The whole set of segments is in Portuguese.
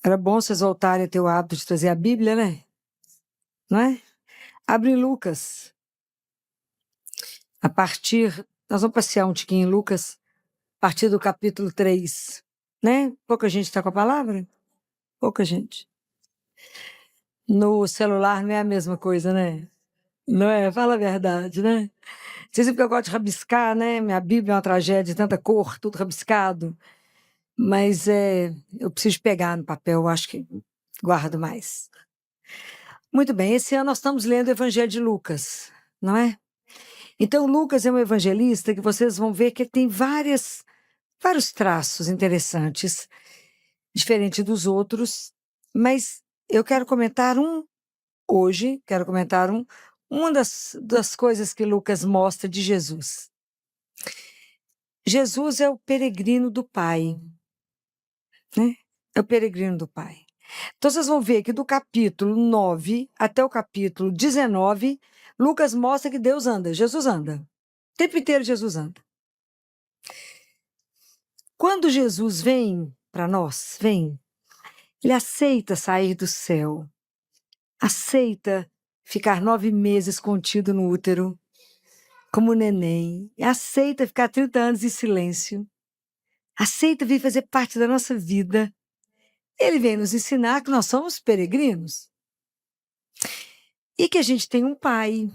Era bom vocês voltarem a ter o hábito de trazer a Bíblia, né? Não é? Abre Lucas. Nós vamos passear um tiquinho em Lucas, a partir do capítulo 3, né? Pouca gente está com a palavra? Pouca gente. No celular não é a mesma coisa, né? Não é? Fala a verdade, né? Vocês sabem que eu gosto de rabiscar, né? Minha Bíblia é uma tragédia, tanta cor, tudo rabiscado. Mas eu preciso pegar no papel, eu acho que guardo mais. Muito bem, esse ano nós estamos lendo o Evangelho de Lucas, não é? Então, Lucas é um evangelista que vocês vão ver que ele tem vários traços interessantes, diferente dos outros, mas eu quero comentar hoje, uma das coisas que Lucas mostra de Jesus. Jesus é o peregrino do Pai, né? É o peregrino do Pai. Então, vocês vão ver que do capítulo 9 até o capítulo 19, Lucas mostra que Deus anda, Jesus anda. O tempo inteiro Jesus anda. Quando Jesus vem para nós, ele aceita sair do céu, aceita ficar 9 meses contido no útero, como neném, aceita ficar 30 anos em silêncio, aceita vir fazer parte da nossa vida. Ele vem nos ensinar que nós somos peregrinos e que a gente tem um pai.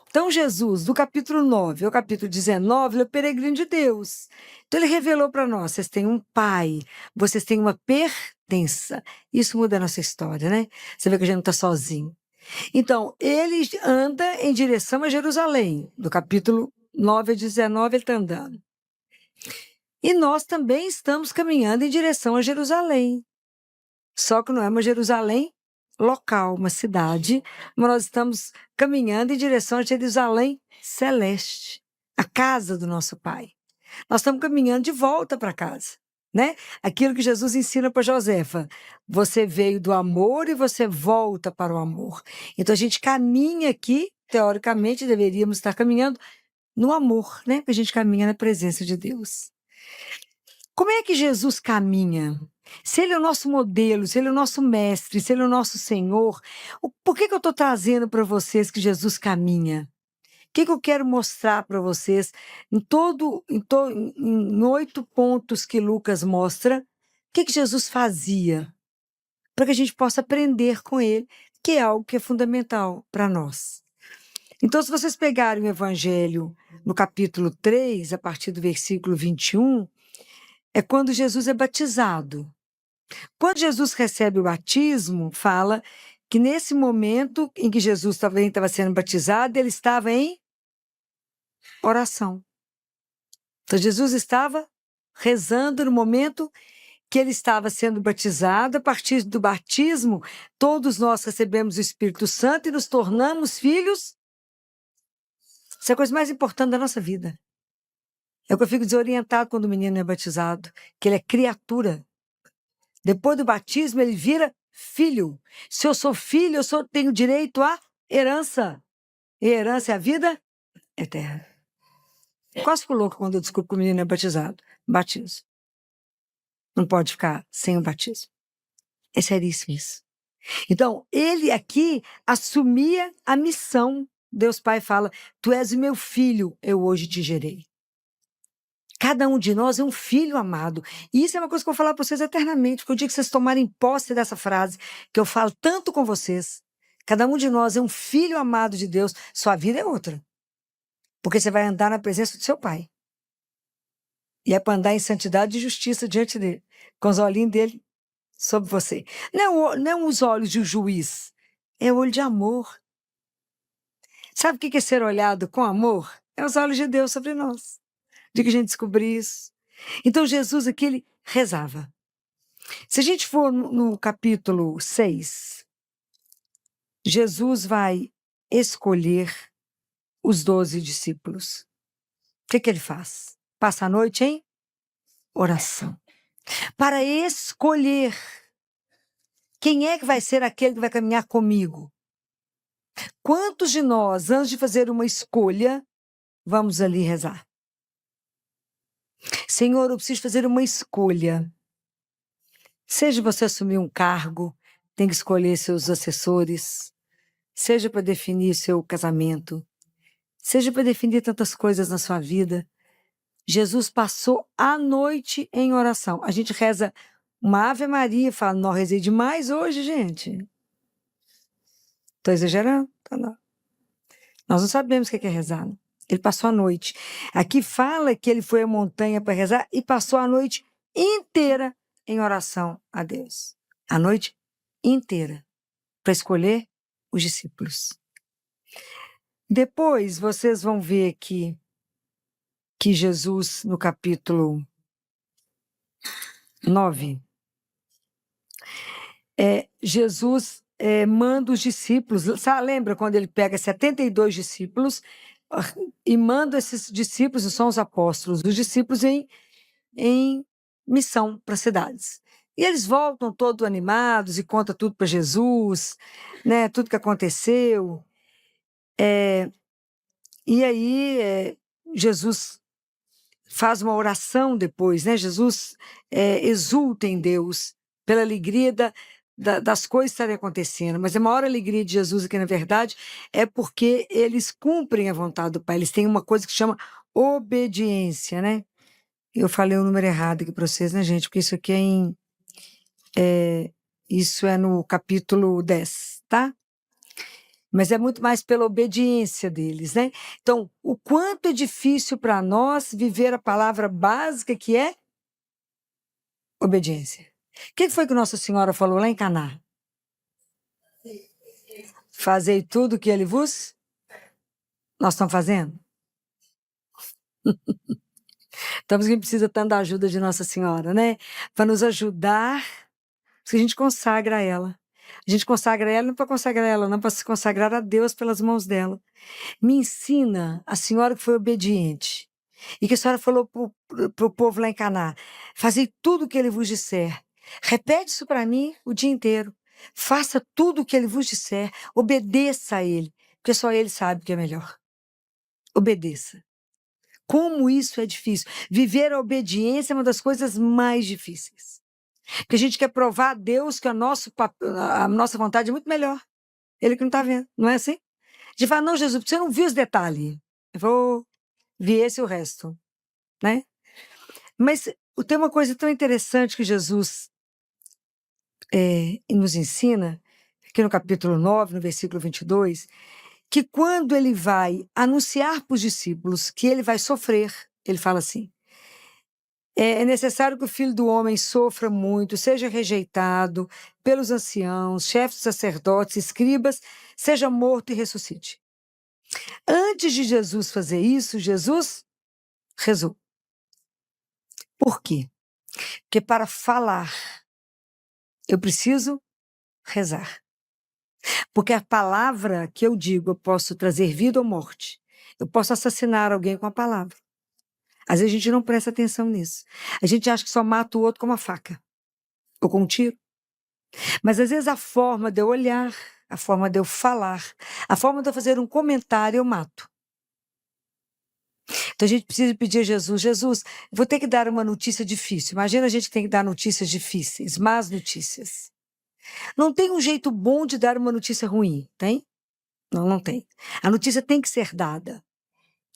Então, Jesus, do capítulo 9 ao capítulo 19, ele é o peregrino de Deus. Então, ele revelou para nós: vocês têm um pai, vocês têm uma pertença. Isso muda a nossa história, né? Você vê que a gente não está sozinho. Então, ele anda em direção a Jerusalém. Do capítulo 9 a 19, ele está andando. E nós também estamos caminhando em direção a Jerusalém. Só que não é uma Jerusalém local, uma cidade, mas nós estamos caminhando em direção a Jerusalém celeste, a casa do nosso Pai. Nós estamos caminhando de volta para casa, né? Aquilo que Jesus ensina para Josefa: você veio do amor e você volta para o amor. Então a gente caminha aqui, teoricamente deveríamos estar caminhando no amor, né? Porque a gente caminha na presença de Deus. Como é que Jesus caminha? Se ele é o nosso modelo, se ele é o nosso mestre, se ele é o nosso Senhor, por que eu estou trazendo para vocês que Jesus caminha? O que eu quero mostrar para vocês em 8 pontos que Lucas mostra, o que Jesus fazia? Para que a gente possa aprender com ele, que é algo que é fundamental para nós. Então, se vocês pegarem o Evangelho no capítulo 3, a partir do versículo 21, é quando Jesus é batizado. Quando Jesus recebe o batismo, fala que nesse momento em que Jesus estava sendo batizado, ele estava em oração. Então, Jesus estava rezando no momento que ele estava sendo batizado. A partir do batismo, todos nós recebemos o Espírito Santo e nos tornamos filhos. Isso é a coisa mais importante da nossa vida. É o que eu fico desorientado quando o menino é batizado, que ele é criatura. Depois do batismo, ele vira filho. Se eu sou filho, tenho direito à herança. E herança é a vida eterna. Quase fico louca quando eu descubro que o menino é batizado. Batismo. Não pode ficar sem o batismo. É seríssimo isso. Então, ele aqui assumia a missão. Deus Pai fala: tu és o meu filho, eu hoje te gerei. Cada um de nós é um filho amado. E isso é uma coisa que eu vou falar para vocês eternamente, porque o dia que vocês tomarem posse dessa frase, que eu falo tanto com vocês, cada um de nós é um filho amado de Deus, sua vida é outra. Porque você vai andar na presença do seu Pai. E é para andar em santidade e justiça diante dele, com os olhinhos dele sobre você. Não os olhos de um juiz, é o olho de amor. Sabe o que é ser olhado com amor? É os olhos de Deus sobre nós. De que a gente descobrir isso. Então, Jesus aqui, ele rezava. Se a gente for no capítulo 6, Jesus vai escolher os 12 discípulos. O que ele faz? Passa a noite em oração. Para escolher quem é que vai ser aquele que vai caminhar comigo. Quantos de nós, antes de fazer uma escolha, vamos ali rezar? Senhor, eu preciso fazer uma escolha. Seja você assumir um cargo, tem que escolher seus assessores, seja para definir seu casamento, seja para definir tantas coisas na sua vida. Jesus passou a noite em oração. A gente reza uma Ave Maria, fala, não rezei demais hoje, gente. Estou exagerando? Tá não. Nós não sabemos o que é rezar. Né? Ele passou a noite. Aqui fala que ele foi à montanha para rezar e passou a noite inteira em oração a Deus. A noite inteira, para escolher os discípulos. Depois, vocês vão ver aqui que Jesus, no capítulo 9, Jesus manda os discípulos. Sabe, lembra quando ele pega 72 discípulos e manda esses discípulos, que são os apóstolos, os discípulos em missão para cidades. E eles voltam todos animados e contam tudo para Jesus, né, tudo que aconteceu. E aí Jesus faz uma oração depois, né? Jesus exulta em Deus pela alegria das coisas estarem acontecendo, mas a maior alegria de Jesus aqui, na verdade, é porque eles cumprem a vontade do Pai, eles têm uma coisa que chama obediência, né? Eu falei o número errado aqui para vocês, né, gente? Porque isso aqui isso é no capítulo 10, tá? Mas é muito mais pela obediência deles, né? Então, o quanto é difícil para nós viver a palavra básica que é obediência. O que foi que Nossa Senhora falou lá em Caná? Fazei tudo o que ele vos... Nós estamos fazendo? Estamos que precisa tanto da ajuda de Nossa Senhora, né? Para nos ajudar, porque a gente consagra ela. A gente consagra ela não para consagrar ela, não para se consagrar a Deus pelas mãos dela. Me ensina a senhora que foi obediente e que a senhora falou para o povo lá em Caná, fazei tudo o que ele vos disser. Repete isso para mim o dia inteiro. Faça tudo o que ele vos disser. Obedeça a ele, porque só ele sabe o que é melhor. Obedeça. Como isso é difícil. Viver a obediência é uma das coisas mais difíceis. Porque a gente quer provar a Deus que a nossa vontade é muito melhor. Ele que não está vendo, não é assim? A gente fala, não, Jesus, você não viu os detalhes. Eu vou ver esse e o resto, né? Mas tem uma coisa tão interessante que Jesus nos ensina, aqui no capítulo 9, no versículo 22, que quando ele vai anunciar para os discípulos que ele vai sofrer, ele fala assim, é necessário que o Filho do Homem sofra muito, seja rejeitado pelos anciãos, chefes sacerdotes, escribas, seja morto e ressuscite. Antes de Jesus fazer isso, Jesus rezou. Por quê? Porque para falar, eu preciso rezar. Porque a palavra que eu digo, eu posso trazer vida ou morte. Eu posso assassinar alguém com a palavra. Às vezes a gente não presta atenção nisso. A gente acha que só mata o outro com uma faca ou com um tiro. Mas às vezes a forma de eu olhar, a forma de eu falar, a forma de eu fazer um comentário, eu mato. Então a gente precisa pedir a Jesus, Jesus, vou ter que dar uma notícia difícil. Imagina a gente que tem que dar notícias difíceis, más notícias. Não tem um jeito bom de dar uma notícia ruim, tem? Não, não tem. A notícia tem que ser dada.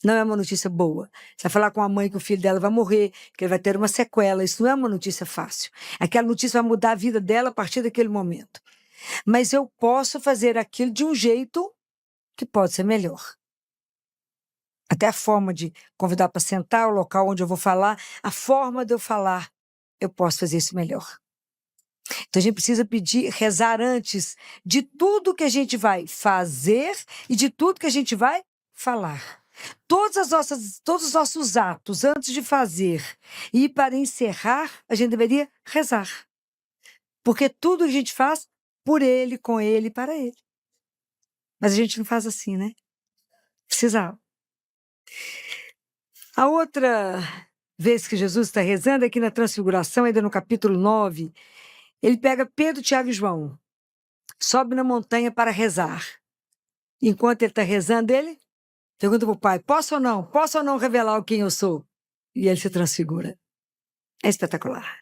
Não é uma notícia boa. Você vai falar com a mãe que o filho dela vai morrer, que ele vai ter uma sequela. Isso não é uma notícia fácil. Aquela notícia vai mudar a vida dela a partir daquele momento. Mas eu posso fazer aquilo de um jeito que pode ser melhor. Até a forma de convidar para sentar, o local onde eu vou falar, a forma de eu falar, eu posso fazer isso melhor. Então a gente precisa pedir, rezar antes de tudo que a gente vai fazer e de tudo que a gente vai falar. Todos os nossos atos, antes de fazer e para encerrar, a gente deveria rezar. Porque tudo a gente faz por ele, com ele e para ele. Mas a gente não faz assim, né? Precisava. A outra vez que Jesus está rezando, aqui na Transfiguração, ainda no capítulo 9, ele pega Pedro, Tiago e João, sobe na montanha para rezar. Enquanto ele está rezando, ele pergunta para o pai, posso ou não? Posso ou não revelar quem eu sou? E ele se transfigura. É espetacular.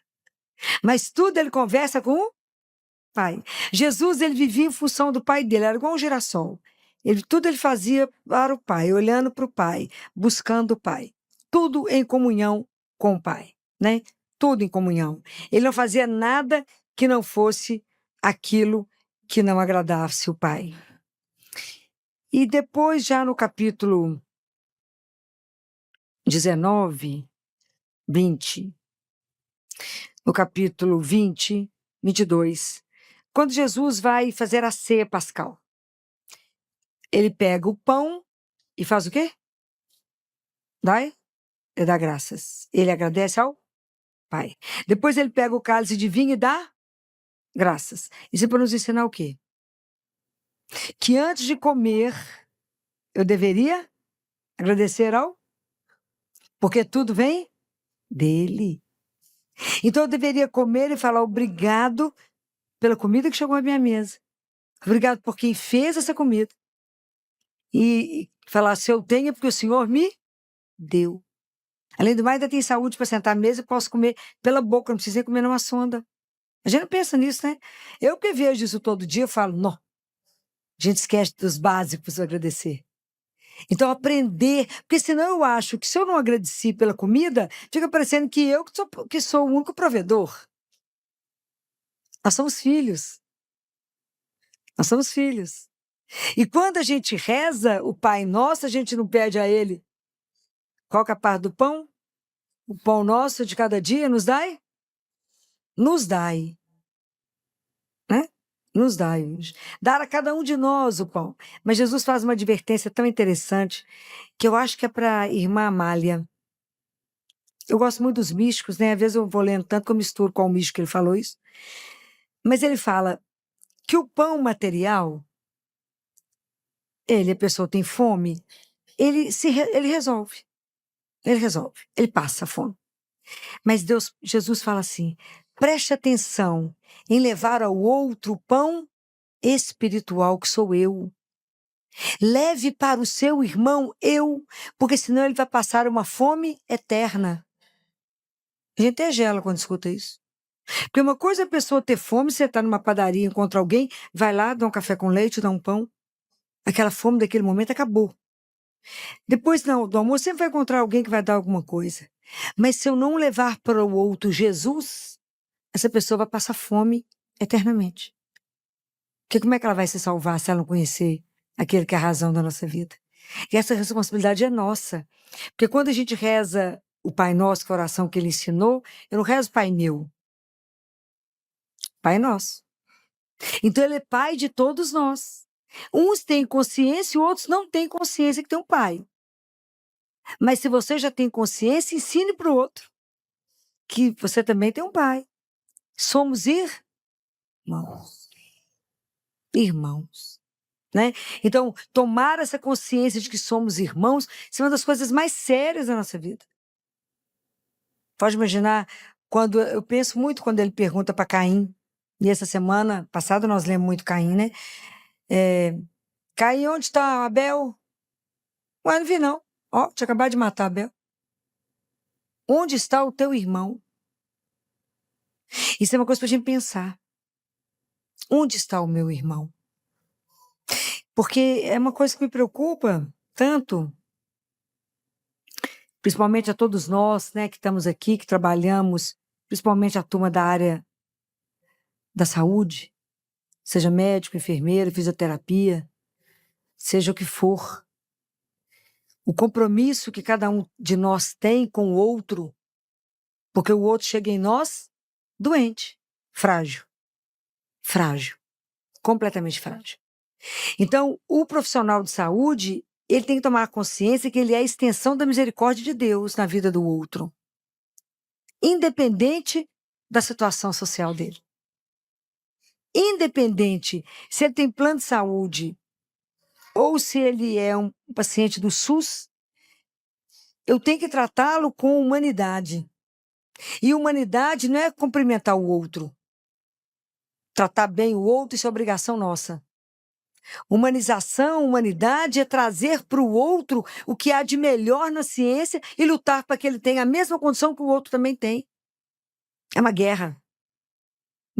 Mas tudo ele conversa com o Pai. Jesus, ele vivia em função do Pai dele, era igual um girassol. Tudo ele fazia para o Pai, olhando para o Pai, buscando o Pai. Tudo em comunhão com o Pai, né? Tudo em comunhão. Ele não fazia nada que não fosse aquilo que não agradasse o Pai. E depois, já no capítulo 19, 20, no capítulo 20, 22, quando Jesus vai fazer a ceia pascal, ele pega o pão e faz o quê? Ele dá graças. Ele agradece ao Pai. Depois ele pega o cálice de vinho e dá graças. Isso é para nos ensinar o quê? Que antes de comer, eu deveria agradecer ao... Porque tudo vem dele. Então eu deveria comer e falar obrigado pela comida que chegou à minha mesa. Obrigado por quem fez essa comida. E falar, se eu tenho, é porque o Senhor me deu. Além do mais, ainda tem saúde para sentar à mesa e posso comer pela boca, não preciso nem comer numa sonda. A gente não pensa nisso, né? Eu que vejo isso todo dia, eu falo, não. A gente esquece dos básicos para agradecer. Então, aprender, porque senão eu acho que se eu não agradeci pela comida, fica parecendo que eu que sou o único provedor. Nós somos filhos. Nós somos filhos. E quando a gente reza o Pai Nosso, a gente não pede a Ele qual que é a parte do pão? O pão nosso de cada dia nos dai? Nos dai. Né? Nos dai hoje. Dar a cada um de nós o pão. Mas Jesus faz uma advertência tão interessante que eu acho que é para a irmã Amália. Eu gosto muito dos místicos, né? Às vezes eu vou lendo tanto que eu misturo qual místico que ele falou isso. Mas ele fala que o pão material, a pessoa tem fome, ele resolve. Ele resolve. Ele passa a fome. Mas Jesus fala assim, preste atenção em levar ao outro o pão espiritual que sou eu. Leve para o seu irmão eu, porque senão ele vai passar uma fome eterna. A gente até gela quando escuta isso. Porque uma coisa é a pessoa ter fome, você está numa padaria, encontra alguém, vai lá, dá um café com leite, dá um pão. Aquela fome daquele momento acabou. Depois do almoço, sempre vai encontrar alguém que vai dar alguma coisa. Mas se eu não levar para o outro Jesus, essa pessoa vai passar fome eternamente. Porque como é que ela vai se salvar se ela não conhecer aquele que é a razão da nossa vida? E essa responsabilidade é nossa. Porque quando a gente reza o Pai Nosso, que é a oração que ele ensinou, eu não rezo Pai Meu. Pai Nosso. Então ele é Pai de todos nós. Uns têm consciência e outros não têm consciência que tem um Pai. Mas se você já tem consciência, ensine para o outro que você também tem um Pai. Somos irmãos. Irmãos. Né? Então, tomar essa consciência de que somos irmãos é uma das coisas mais sérias da nossa vida. Pode imaginar, eu penso muito quando ele pergunta para Caim, e essa semana passada nós lemos muito Caim, né? Caim, onde está Abel? Ué, não vi não. Ó, tinha acabado de matar Abel. Onde está o teu irmão? Isso é uma coisa para a gente pensar. Onde está o meu irmão? Porque é uma coisa que me preocupa tanto, principalmente a todos nós, né, que estamos aqui, que trabalhamos, principalmente a turma da área da saúde, seja médico, enfermeiro, fisioterapia, seja o que for. O compromisso que cada um de nós tem com o outro, porque o outro chega em nós doente, frágil, completamente frágil. Então, o profissional de saúde, ele tem que tomar consciência que ele é a extensão da misericórdia de Deus na vida do outro, independente da situação social dele. Independente se ele tem plano de saúde ou se ele é um paciente do SUS, eu tenho que tratá-lo com humanidade. E humanidade não é cumprimentar o outro. Tratar bem o outro, isso é obrigação nossa. Humanização, humanidade é trazer para o outro o que há de melhor na ciência e lutar para que ele tenha a mesma condição que o outro também tem. É uma guerra.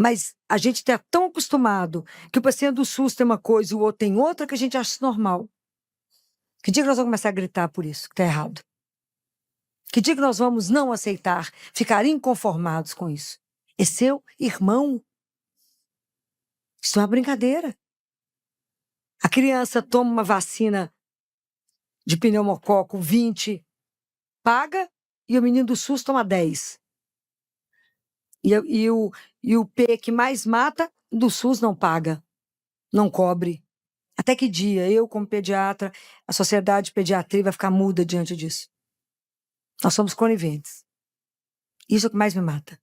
Mas a gente está tão acostumado que o paciente do SUS tem uma coisa e o outro tem outra que a gente acha isso normal. Que dia que nós vamos começar a gritar por isso, que está errado? Que dia que nós vamos não aceitar, ficar inconformados com isso? É seu irmão. Isso é uma brincadeira. A criança toma uma vacina de pneumococo 20, paga, e o menino do SUS toma 10. E o P que mais mata, do SUS não paga, não cobre. Até que dia eu, como pediatra, a sociedade de pediatria vai ficar muda diante disso? Nós somos coniventes. Isso é o que mais me mata.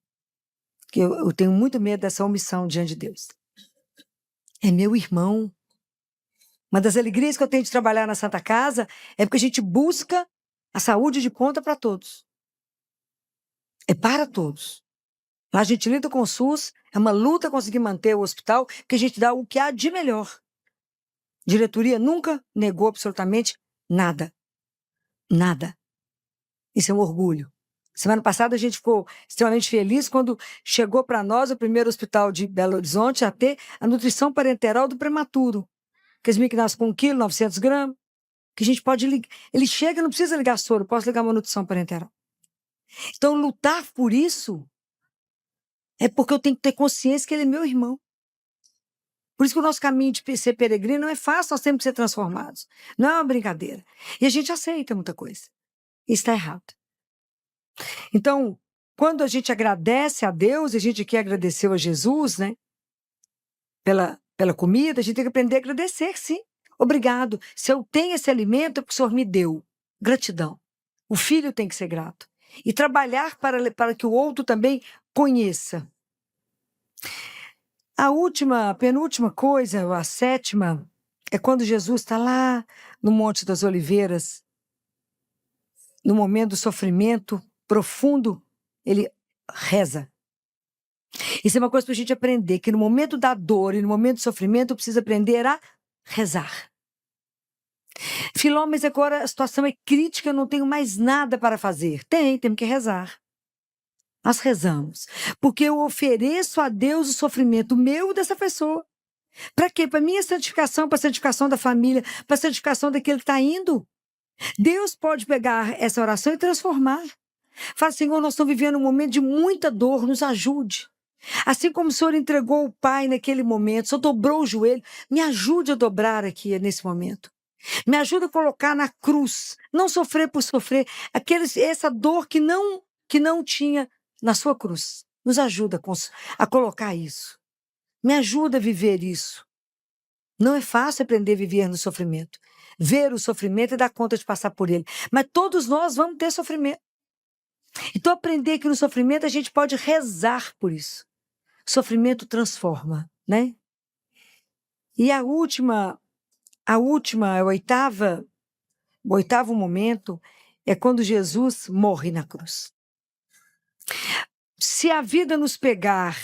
Eu tenho muito medo dessa omissão diante de Deus. É meu irmão. Uma das alegrias que eu tenho de trabalhar na Santa Casa é porque a gente busca a saúde de ponta para todos. É para todos. Lá a gente lida com o SUS, é uma luta conseguir manter o hospital, que a gente dá o que há de melhor. Diretoria nunca negou absolutamente nada. Nada. Isso é um orgulho. Semana passada a gente ficou extremamente feliz quando chegou para nós o primeiro hospital de Belo Horizonte a ter a nutrição parenteral do prematuro. Aqueles meninos que nascem com 1 quilo, 900 gramas, que a gente pode ligar. Ele chega, não precisa ligar soro, posso ligar uma nutrição parenteral. Então, lutar por isso é porque eu tenho que ter consciência que ele é meu irmão. Por isso que o nosso caminho de ser peregrino não é fácil, nós temos que ser transformados. Não é uma brincadeira. E a gente aceita muita coisa. Isso está errado. Então, quando a gente agradece a Deus, a gente aqui agradeceu a Jesus, né? Pela comida, a gente tem que aprender a agradecer, sim. Obrigado. Se eu tenho esse alimento, é porque o Senhor me deu. Gratidão. O filho tem que ser grato. E trabalhar para que o outro também conheça. A penúltima coisa, a sétima, é quando Jesus está lá no Monte das Oliveiras, no momento do sofrimento profundo, ele reza. Isso é uma coisa para a gente aprender, que no momento da dor e no momento do sofrimento, eu preciso aprender a rezar. Filó, mas agora a situação é crítica, eu não tenho mais nada para fazer. Temos que rezar. Nós rezamos. Porque eu ofereço a Deus o sofrimento meu dessa pessoa. Para quê? Para minha santificação, para a santificação da família, para a santificação daquele que está indo. Deus pode pegar essa oração e transformar. Fala, Senhor, nós estamos vivendo um momento de muita dor, nos ajude. Assim como o Senhor entregou o Pai naquele momento, o Senhor dobrou o joelho, me ajude a dobrar aqui nesse momento. Me ajuda a colocar na cruz, não sofrer por sofrer, essa dor que não tinha na sua cruz. Nos ajuda a colocar isso. Me ajuda a viver isso. Não é fácil aprender a viver no sofrimento. Ver o sofrimento e dar conta de passar por ele. Mas todos nós vamos ter sofrimento. Então, aprender que no sofrimento a gente pode rezar por isso. Sofrimento transforma, né? E a o oitavo momento é quando Jesus morre na cruz. Se a vida nos pegar,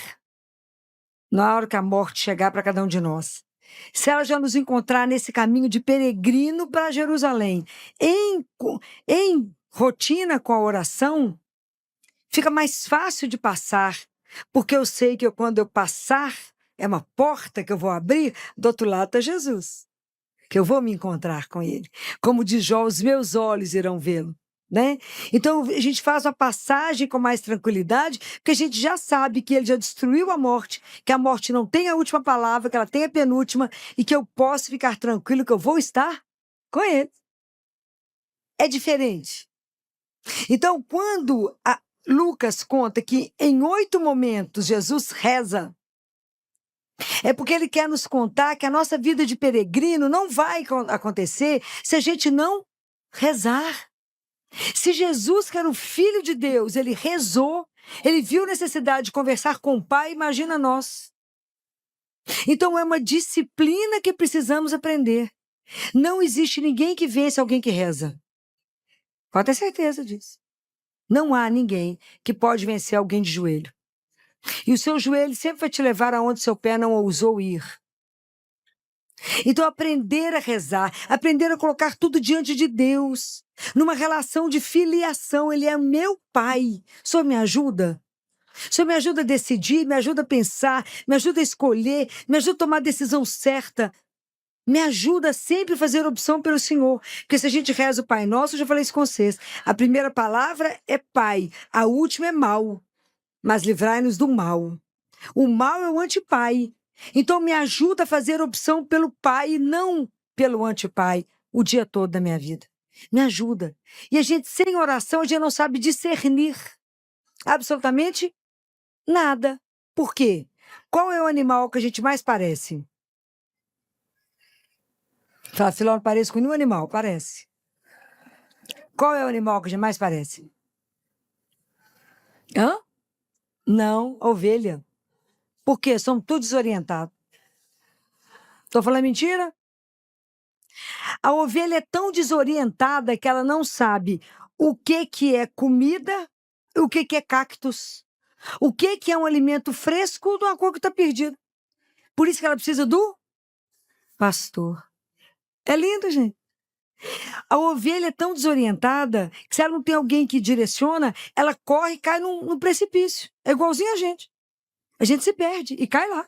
na hora que a morte chegar para cada um de nós, se ela já nos encontrar nesse caminho de peregrino para Jerusalém, em rotina com a oração, fica mais fácil de passar, porque eu sei que quando eu passar, é uma porta que eu vou abrir, do outro lado está Jesus, que eu vou me encontrar com ele. Como diz Jó, os meus olhos irão vê-lo. Né? Então a gente faz uma passagem com mais tranquilidade, porque a gente já sabe que ele já destruiu a morte, que a morte não tem a última palavra, que ela tem a penúltima, e que eu posso ficar tranquilo, que eu vou estar com ele. É diferente. Então, quando Lucas conta que em 8 momentos Jesus reza, é porque ele quer nos contar que a nossa vida de peregrino não vai acontecer se a gente não rezar. Se Jesus, que era o Filho de Deus, ele rezou, ele viu necessidade de conversar com o Pai, imagina nós. Então é uma disciplina que precisamos aprender. Não existe ninguém que vence alguém que reza. Pode ter certeza disso. Não há ninguém que pode vencer alguém de joelho. E o seu joelho sempre vai te levar aonde seu pé não ousou ir. Então, aprender a rezar, aprender a colocar tudo diante de Deus, numa relação de filiação. Ele é meu pai. O Senhor me ajuda? O Senhor me ajuda a decidir, me ajuda a pensar, me ajuda a escolher, me ajuda a tomar a decisão certa. Me ajuda sempre a fazer opção pelo Senhor. Porque se a gente reza o Pai Nosso, eu já falei isso com vocês. A primeira palavra é Pai, a última é mal. Mas livrai-nos do mal. O mal é o antipai. Então me ajuda a fazer opção pelo Pai e não pelo antipai o dia todo da minha vida. Me ajuda. E a gente, sem oração, a gente não sabe discernir absolutamente nada. Por quê? Qual é o animal que a gente mais parece? Fala, Filó, não parece com nenhum animal, parece. Qual é o animal que a gente mais parece? Hã? Não, a ovelha. Por quê? Somos todos desorientados. Estou falando mentira? A ovelha é tão desorientada que ela não sabe o que é comida e o que é cactus. O que é um alimento fresco de uma coisa que está perdida. Por isso que ela precisa do pastor. É lindo, gente. A ovelha é tão desorientada que se ela não tem alguém que direciona, ela corre e cai num precipício. É igualzinho a gente. A gente se perde e cai lá.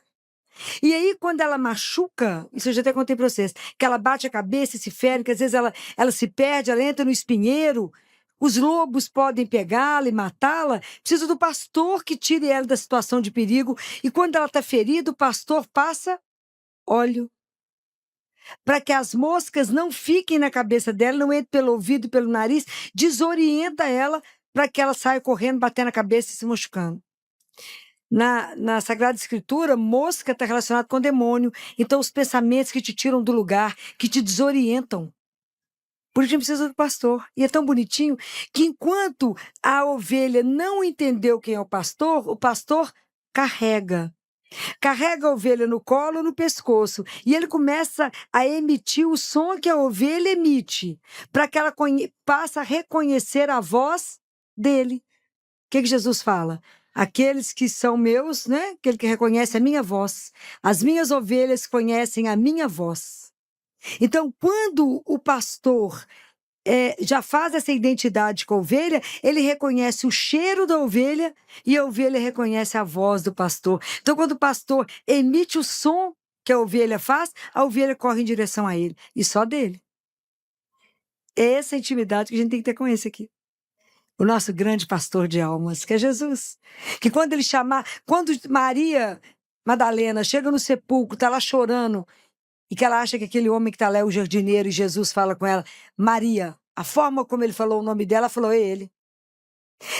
E aí, quando ela machuca, isso eu já até contei para vocês, que ela bate a cabeça e se fere, que às vezes ela se perde, ela entra no espinheiro, os lobos podem pegá-la e matá-la, precisa do pastor que tire ela da situação de perigo. E quando ela está ferida, o pastor passa óleo para que as moscas não fiquem na cabeça dela, não entrem pelo ouvido e pelo nariz, desorienta ela para que ela saia correndo, batendo a cabeça e se machucando. Na Sagrada Escritura, mosca está relacionada com demônio. Então, os pensamentos que te tiram do lugar, que te desorientam. Por isso a gente precisa do pastor. E é tão bonitinho que enquanto a ovelha não entendeu quem é o pastor carrega. Carrega a ovelha no colo ou no pescoço. E ele começa a emitir o som que a ovelha emite, para que ela passe a reconhecer a voz dele. O que Jesus fala? Aqueles que são meus, né? Aquele que reconhece a minha voz. As minhas ovelhas conhecem a minha voz. Então, quando o pastor já faz essa identidade com a ovelha, ele reconhece o cheiro da ovelha e a ovelha reconhece a voz do pastor. Então, quando o pastor emite o som que a ovelha faz, a ovelha corre em direção a ele. E só dele. É essa intimidade que a gente tem que ter com esse aqui. O nosso grande pastor de almas, que é Jesus. Que quando ele chamar, quando Maria Madalena chega no sepulcro, está lá chorando, e que ela acha que aquele homem que está lá é o jardineiro, e Jesus fala com ela, Maria, a forma como ele falou o nome dela, falou, é ele.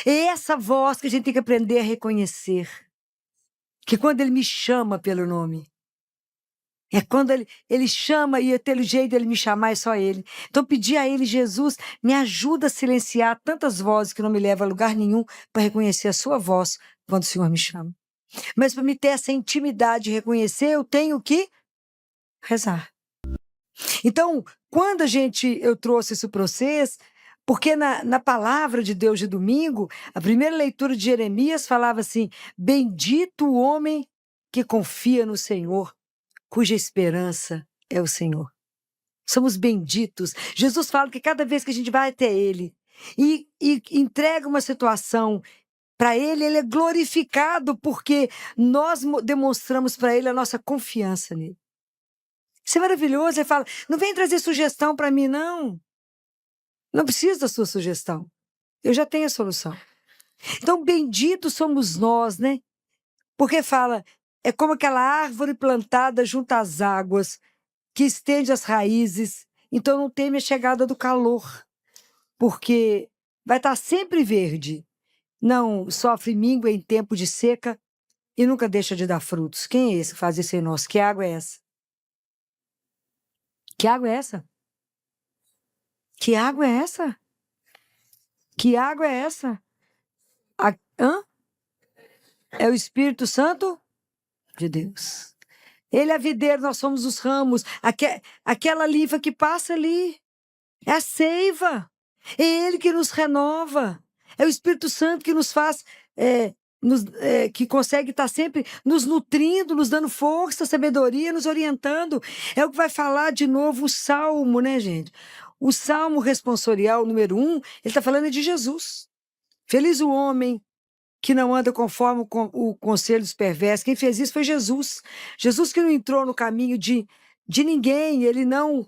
É essa voz que a gente tem que aprender a reconhecer. Que quando ele me chama pelo nome, é quando ele chama e pelo jeito dele me chamar é só ele. Então pedir a ele, Jesus, me ajuda a silenciar tantas vozes que não me levam a lugar nenhum para reconhecer a sua voz quando o Senhor me chama. Mas para me ter essa intimidade de reconhecer, eu tenho que rezar. Então, quando eu trouxe isso para vocês, porque na palavra de Deus de domingo, a primeira leitura de Jeremias falava assim, bendito o homem que confia no Senhor, cuja esperança é o Senhor. Somos benditos. Jesus fala que cada vez que a gente vai até Ele e entrega uma situação para Ele, Ele é glorificado porque nós demonstramos para Ele a nossa confiança nele. Isso é maravilhoso. Ele fala, não vem trazer sugestão para mim, não. Não preciso da sua sugestão. Eu já tenho a solução. Então, benditos somos nós, né? Porque fala, é como aquela árvore plantada junto às águas, que estende as raízes, então não teme a chegada do calor, porque vai estar sempre verde, não sofre míngua em tempo de seca e nunca deixa de dar frutos. Quem é esse que faz isso em nós? Que água é essa? Que água é essa? Que água é essa? Que água é essa? Hã? É o Espírito Santo de Deus. Ele é a videira, nós somos os ramos. Aquela linfa que passa ali. É a seiva. É Ele que nos renova. É o Espírito Santo que nos faz, que consegue estar sempre nos nutrindo, nos dando força, sabedoria, nos orientando. É o que vai falar de novo o Salmo, né, gente? O Salmo responsorial número 1, ele está falando de Jesus. Feliz o homem que não anda conforme o conselho dos perversos. Quem fez isso foi Jesus. Jesus que não entrou no caminho de ninguém, ele não...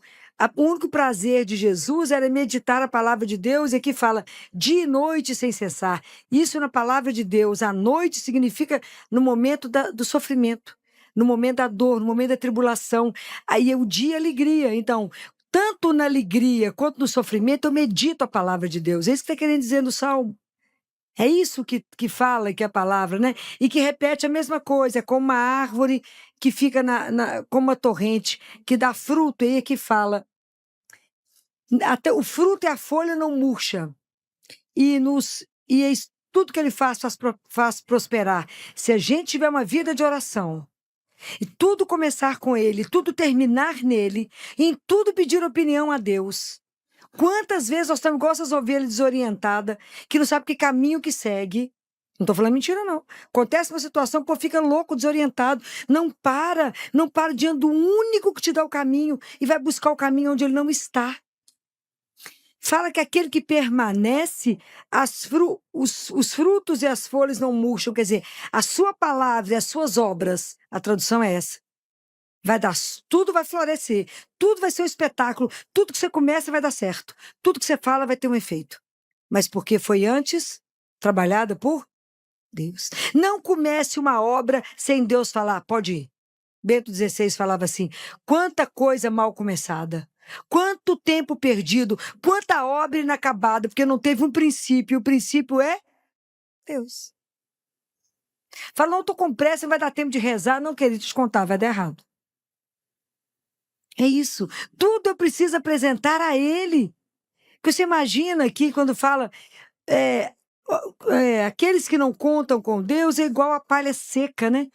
O único prazer de Jesus era meditar a palavra de Deus, e aqui fala dia e noite sem cessar. Isso na palavra de Deus. A noite significa no momento do sofrimento, no momento da dor, no momento da tribulação. Aí é o dia alegria. Então, tanto na alegria quanto no sofrimento, eu medito a palavra de Deus. É isso que está querendo dizer no Salmo. É isso que fala, que é a palavra, né? E que repete a mesma coisa, como uma árvore que fica como uma torrente, que dá fruto, e aí que fala. Até o fruto e a folha não murcha. Tudo que ele faz prosperar. Se a gente tiver uma vida de oração, e tudo começar com ele, tudo terminar nele, e em tudo pedir opinião a Deus. Quantas vezes nós estamos igual essas ovelhas desorientadas, que não sabe que caminho que segue. Não estou falando mentira, não. Acontece uma situação que o povo fica louco, desorientado. Não para diante do único que te dá o caminho e vai buscar o caminho onde ele não está. Fala que aquele que permanece, os frutos e as folhas não murcham. Quer dizer, a sua palavra e as suas obras, a tradução é essa. Tudo vai florescer, tudo vai ser um espetáculo, tudo que você começa vai dar certo, tudo que você fala vai ter um efeito. Mas porque foi antes trabalhada por Deus. Não comece uma obra sem Deus falar, pode ir. Bento XVI falava assim, quanta coisa mal começada, quanto tempo perdido, quanta obra inacabada, porque não teve um princípio, o princípio é Deus. Fala, não, estou com pressa, não vai dar tempo de rezar, não, querido, te contar, vai dar errado. É isso. Tudo eu preciso apresentar a Ele. Porque você imagina aqui, quando fala, aqueles que não contam com Deus é igual a palha seca, né?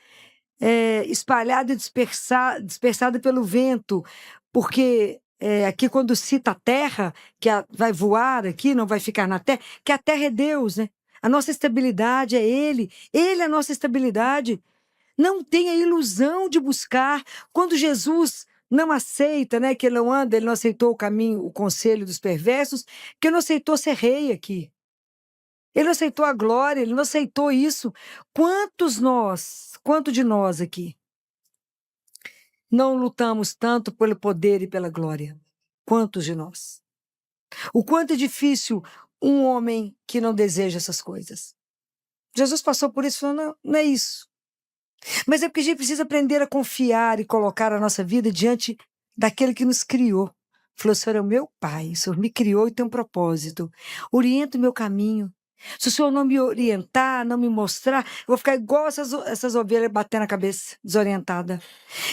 Espalhada e dispersada pelo vento. Porque aqui quando cita a terra, que vai voar aqui, não vai ficar na terra, que a terra é Deus, né? A nossa estabilidade é Ele. Ele é a nossa estabilidade. Não tenha ilusão de buscar. Quando Jesus não aceita, né, que ele não anda, ele não aceitou o caminho, o conselho dos perversos, que ele não aceitou ser rei aqui. Ele não aceitou a glória, ele não aceitou isso. Quanto de nós aqui não lutamos tanto pelo poder e pela glória? Quantos de nós? O quanto é difícil um homem que não deseja essas coisas. Jesus passou por isso e falou, não, não é isso. Mas é porque a gente precisa aprender a confiar e colocar a nossa vida diante daquele que nos criou. Falou, o Senhor é o meu Pai, o Senhor me criou e tem um propósito. Orienta o meu caminho. Se o Senhor não me orientar, não me mostrar, eu vou ficar igual essas ovelhas batendo a cabeça, desorientada.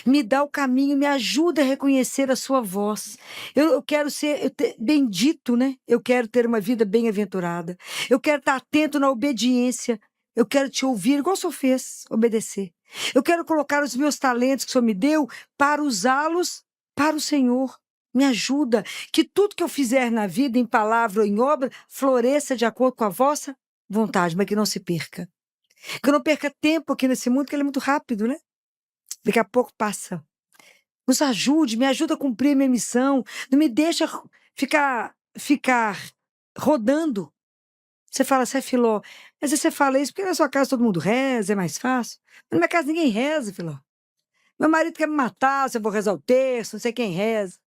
Me dá o caminho, me ajuda a reconhecer a sua voz. Eu quero ser bendito, né? Eu quero ter uma vida bem-aventurada. Eu quero estar atento na obediência. Eu quero te ouvir, igual o Senhor fez, obedecer. Eu quero colocar os meus talentos que o Senhor me deu para usá-los para o Senhor. Me ajuda, que tudo que eu fizer na vida, em palavra ou em obra, floresça de acordo com a vossa vontade, mas que não se perca. Que eu não perca tempo aqui nesse mundo, que ele é muito rápido, né? Daqui a pouco passa. Nos ajude, me ajuda a cumprir a minha missão. Não me deixa ficar rodando. Você fala, você é Filó. Mas você fala isso porque na sua casa todo mundo reza, é mais fácil. Mas na minha casa ninguém reza, Filó. Meu marido quer me matar se eu vou rezar o terço, não sei quem reza.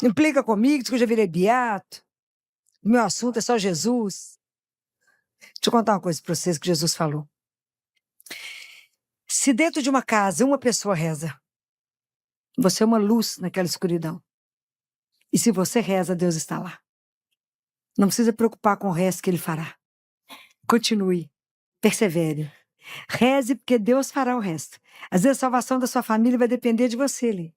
Implica comigo, diz que eu já virei beato. O meu assunto é só Jesus. Deixa eu contar uma coisa para vocês que Jesus falou. Se dentro de uma casa uma pessoa reza, você é uma luz naquela escuridão. E se você reza, Deus está lá. Não precisa preocupar com o resto que ele fará. Continue, persevere. Reze, porque Deus fará o resto. Às vezes a salvação da sua família vai depender de você, Lê.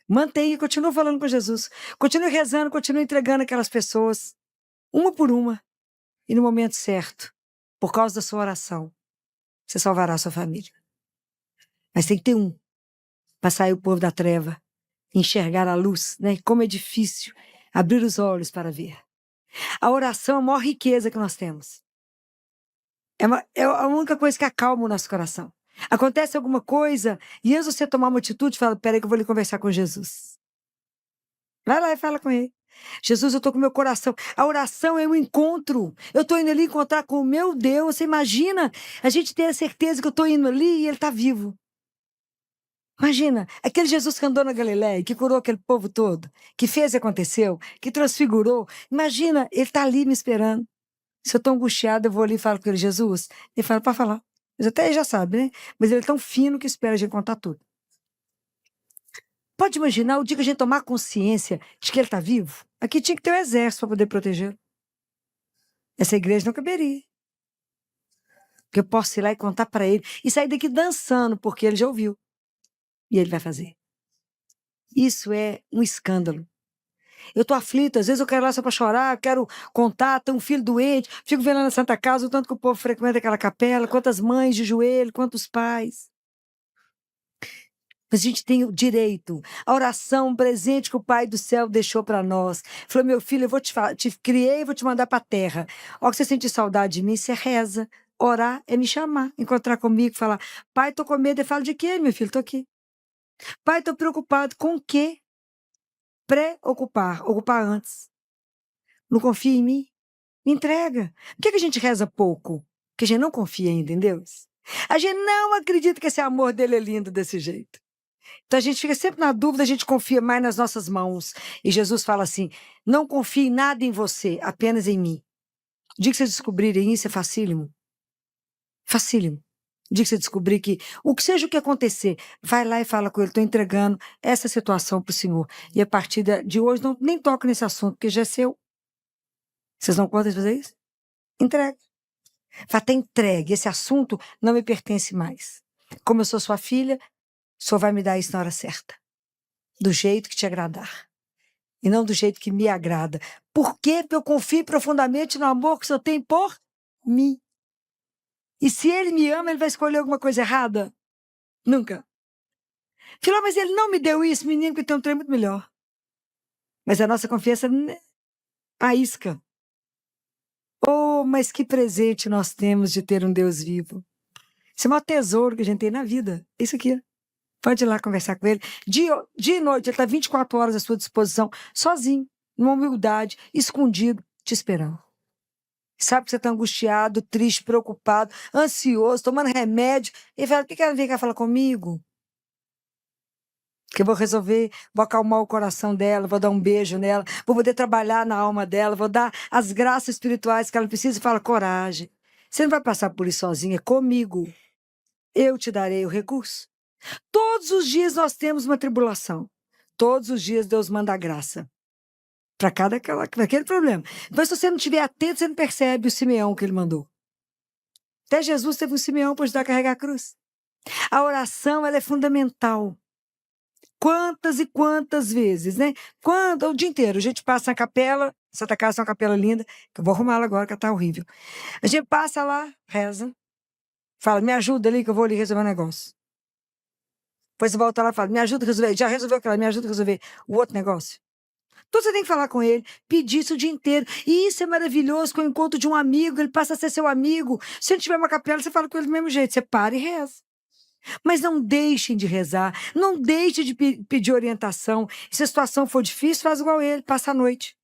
Mantenha, continue falando com Jesus. Continue rezando, continue entregando aquelas pessoas, uma por uma. E no momento certo, por causa da sua oração, você salvará a sua família. Mas tem que ter um, para sair o povo da treva, enxergar a luz, né? Como é difícil abrir os olhos para ver. A oração é a maior riqueza que nós temos. É a única coisa que acalma o nosso coração. Acontece alguma coisa, e antes de você tomar uma atitude, fala, peraí que eu vou lhe conversar com Jesus. Vai lá e fala com ele. Jesus, eu estou com meu coração. A oração é um encontro. Eu estou indo ali encontrar com o meu Deus. Você imagina a gente ter a certeza que eu estou indo ali e ele está vivo. Imagina, aquele Jesus que andou na Galileia, que curou aquele povo todo, que fez e aconteceu, que transfigurou. Imagina, ele está ali me esperando. Se eu estou angustiada, eu vou ali e falo com ele, Jesus. Ele fala, para falar. Mas até ele já sabe, né? Mas ele é tão fino que espera a gente contar tudo. Pode imaginar o dia que a gente tomar consciência de que ele está vivo? Aqui tinha que ter um exército para poder protegê-lo. Essa igreja não caberia. Porque eu posso ir lá e contar para ele e sair daqui dançando, porque ele já ouviu. E ele vai fazer. Isso é um escândalo. Eu estou aflita, às vezes eu quero ir lá só para chorar, quero contar, tem um filho doente, fico vendo lá na Santa Casa o tanto que o povo frequenta aquela capela, quantas mães de joelho, quantos pais. Mas a gente tem o direito, a oração, um presente que o Pai do céu deixou para nós. Falou, meu filho, eu te criei e vou te mandar para a terra. Ó, que você sentir saudade de mim, você reza. Orar é me chamar, encontrar comigo, falar, pai, tô com medo. Eu falo, de quê, meu filho? Tô aqui. Pai, tô preocupado. Com o quê? Preocupar, ocupar antes. Não confia em mim? Me entrega. Por que a gente reza pouco? Porque a gente não confia ainda em Deus. A gente não acredita que esse amor dele é lindo desse jeito. Então a gente fica sempre na dúvida, a gente confia mais nas nossas mãos. E Jesus fala assim, não confie em nada em você, apenas em mim. O dia que vocês descobrirem isso é facílimo. Facílimo. O dia que você descobrir que, o que seja o que acontecer, vai lá e fala com ele, estou entregando essa situação para o Senhor. E a partir de hoje, não, nem toco nesse assunto, porque já é seu. Vocês não podem fazer isso? Entrega. Fala, está entregue, esse assunto não me pertence mais. Como eu sou sua filha, o Senhor vai me dar isso na hora certa. Do jeito que te agradar. E não do jeito que me agrada. Por quê? Porque eu confio profundamente no amor que o Senhor tem por mim. E se ele me ama, ele vai escolher alguma coisa errada? Nunca. Filho, mas ele não me deu isso, menino, que tem um trem muito melhor. Mas a nossa confiança a isca. Oh, mas que presente nós temos de ter um Deus vivo. Isso é o maior tesouro que a gente tem na vida. Isso aqui. Pode ir lá conversar com ele. Dia e noite, ele está 24 horas à sua disposição, sozinho, numa humildade, escondido, te esperando. Sabe que você está angustiado, triste, preocupado, ansioso, tomando remédio. Ele fala, por que ela vem cá falar comigo? Que eu vou resolver, vou acalmar o coração dela, vou dar um beijo nela, vou poder trabalhar na alma dela, vou dar as graças espirituais que ela precisa. E fala, coragem. Você não vai passar por isso sozinha, é comigo. Eu te darei o recurso. Todos os dias nós temos uma tribulação. Todos os dias Deus manda a graça. Para aquele problema. Mas se você não estiver atento, você não percebe o Simeão que ele mandou. Até Jesus teve um Simeão para ajudar a carregar a cruz. A oração, ela é fundamental. Quantas e quantas vezes, né? O dia inteiro, a gente passa na capela, Santa Casa é uma capela linda, que eu vou arrumar ela agora, que ela tá horrível. A gente passa lá, reza, fala, me ajuda ali que eu vou ali resolver um negócio. Depois você volta lá e fala, me ajuda a resolver, já resolveu aquela, me ajuda a resolver o outro negócio. Então você tem que falar com ele, pedir isso o dia inteiro. E isso é maravilhoso, com o encontro de um amigo, ele passa a ser seu amigo. Se ele tiver uma capela, você fala com ele do mesmo jeito, você para e reza. Mas não deixem de rezar, não deixem de pedir orientação. Se a situação for difícil, faz igual ele, passa a noite.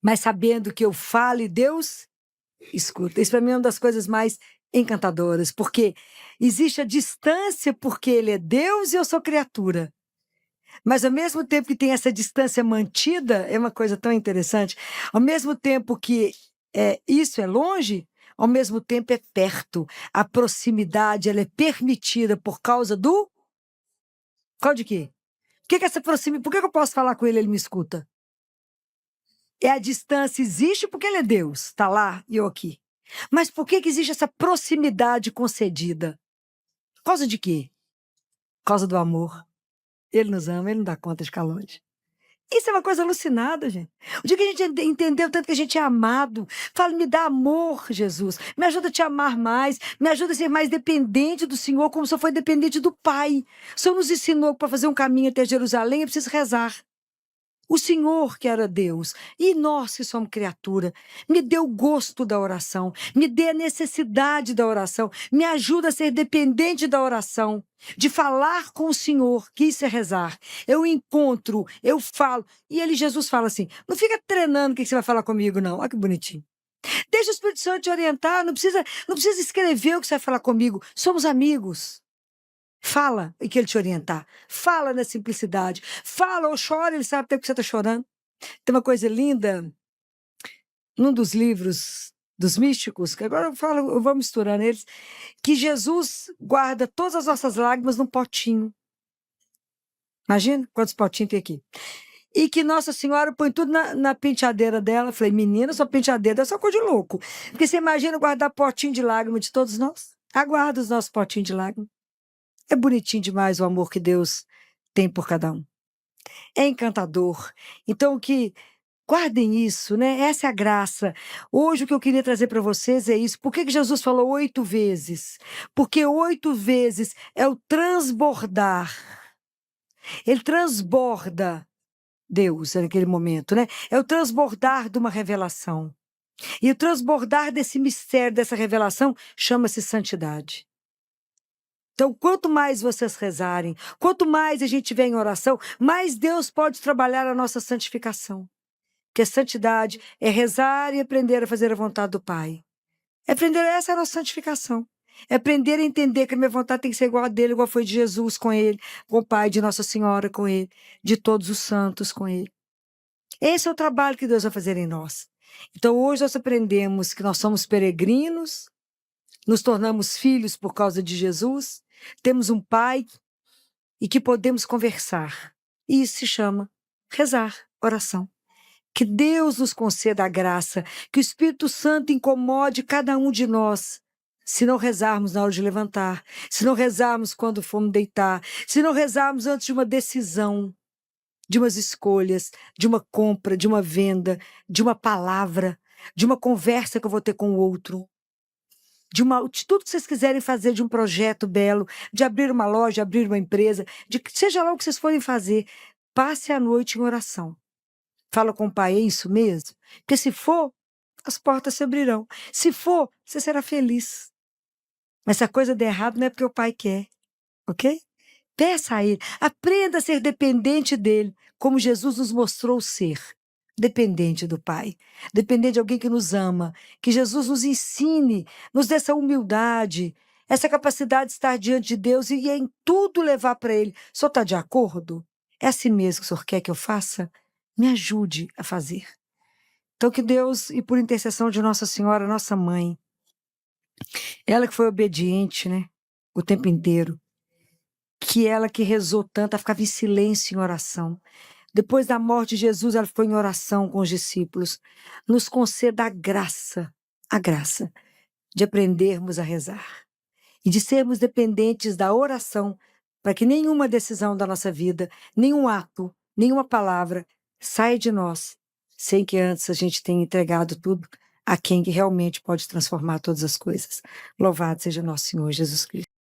Mas sabendo que eu falo e Deus escuta. Isso para mim é uma das coisas mais encantadoras, porque existe a distância porque ele é Deus e eu sou criatura. Mas ao mesmo tempo que tem essa distância mantida, é uma coisa tão interessante, ao mesmo tempo que isso é longe, ao mesmo tempo é perto. A proximidade, ela é permitida por causa do... Qual de quê? Por que essa proximidade... Por que eu posso falar com ele e ele me escuta? A distância existe porque ele é Deus, está lá e eu aqui. Mas por que existe essa proximidade concedida? Por causa de quê? Por causa do amor. Ele nos ama, ele não dá conta de ficar longe. Isso é uma coisa alucinada, gente. O dia que a gente entendeu tanto que a gente é amado, fala, me dá amor, Jesus. Me ajuda a te amar mais, me ajuda a ser mais dependente do Senhor, como se eu for dependente do Pai. O Senhor nos ensinou que para fazer um caminho até Jerusalém é preciso rezar. O Senhor que era Deus e nós que somos criatura. Me dê o gosto da oração, me dê a necessidade da oração, me ajuda a ser dependente da oração, de falar com o Senhor, que isso é rezar. Eu encontro, eu falo. E Jesus fala assim, não fica treinando o que você vai falar comigo, não. Olha que bonitinho. Deixa o Espírito Santo te orientar, não precisa escrever o que você vai falar comigo. Somos amigos. Fala e que ele te orientar. Fala na simplicidade. Fala ou chora, ele sabe até que você está chorando. Tem uma coisa linda num dos livros dos místicos, que agora eu vou misturar neles, que Jesus guarda todas as nossas lágrimas num potinho. Imagina quantos potinhos tem aqui. E que Nossa Senhora põe tudo na penteadeira dela. Eu falei, menina, sua penteadeira é só coisa de louco. Porque você imagina guardar potinho de lágrimas de todos nós? Aguarda os nossos potinhos de lágrimas. É bonitinho demais o amor que Deus tem por cada um. É encantador. Então, guardem isso, né? Essa é a graça. Hoje o que eu queria trazer para vocês é isso. Por que Jesus falou 8 vezes? Porque 8 vezes é o transbordar. Ele transborda Deus naquele momento, né? É o transbordar de uma revelação. E o transbordar desse mistério, dessa revelação, chama-se santidade. Então, quanto mais vocês rezarem, quanto mais a gente estiver em oração, mais Deus pode trabalhar a nossa santificação. Porque santidade é rezar e aprender a fazer a vontade do Pai. Essa é a nossa santificação. É aprender a entender que a minha vontade tem que ser igual a dele, igual foi de Jesus com ele, com o Pai, de Nossa Senhora com ele, de todos os santos com ele. Esse é o trabalho que Deus vai fazer em nós. Então, hoje nós aprendemos que nós somos peregrinos, nos tornamos filhos por causa de Jesus, temos um Pai e que podemos conversar. E isso se chama rezar, oração. Que Deus nos conceda a graça, que o Espírito Santo incomode cada um de nós, se não rezarmos na hora de levantar, se não rezarmos quando formos deitar, se não rezarmos antes de uma decisão, de umas escolhas, de uma compra, de uma venda, de uma palavra, de uma conversa que eu vou ter com o outro, de tudo que vocês quiserem fazer, de um projeto belo, de abrir uma loja, abrir uma empresa, seja lá o que vocês forem fazer, passe a noite em oração. Fala com o Pai, é isso mesmo? Porque se for, as portas se abrirão. Se for, você será feliz. Mas se a coisa der errado, não é porque o Pai quer, ok? Peça a Ele, aprenda a ser dependente dEle, como Jesus nos mostrou ser. Dependente do Pai, dependente de alguém que nos ama, que Jesus nos ensine, nos dê essa humildade, essa capacidade de estar diante de Deus e em tudo levar para Ele. O senhor está de acordo? É assim mesmo que o senhor quer que eu faça? Me ajude a fazer. Então que Deus, e por intercessão de Nossa Senhora, nossa mãe, ela que foi obediente, né, o tempo inteiro, que ela que rezou tanto, ela ficava em silêncio em oração. Depois da morte de Jesus, ela foi em oração com os discípulos. Nos conceda a graça de aprendermos a rezar e de sermos dependentes da oração para que nenhuma decisão da nossa vida, nenhum ato, nenhuma palavra saia de nós sem que antes a gente tenha entregado tudo a quem que realmente pode transformar todas as coisas. Louvado seja nosso Senhor Jesus Cristo.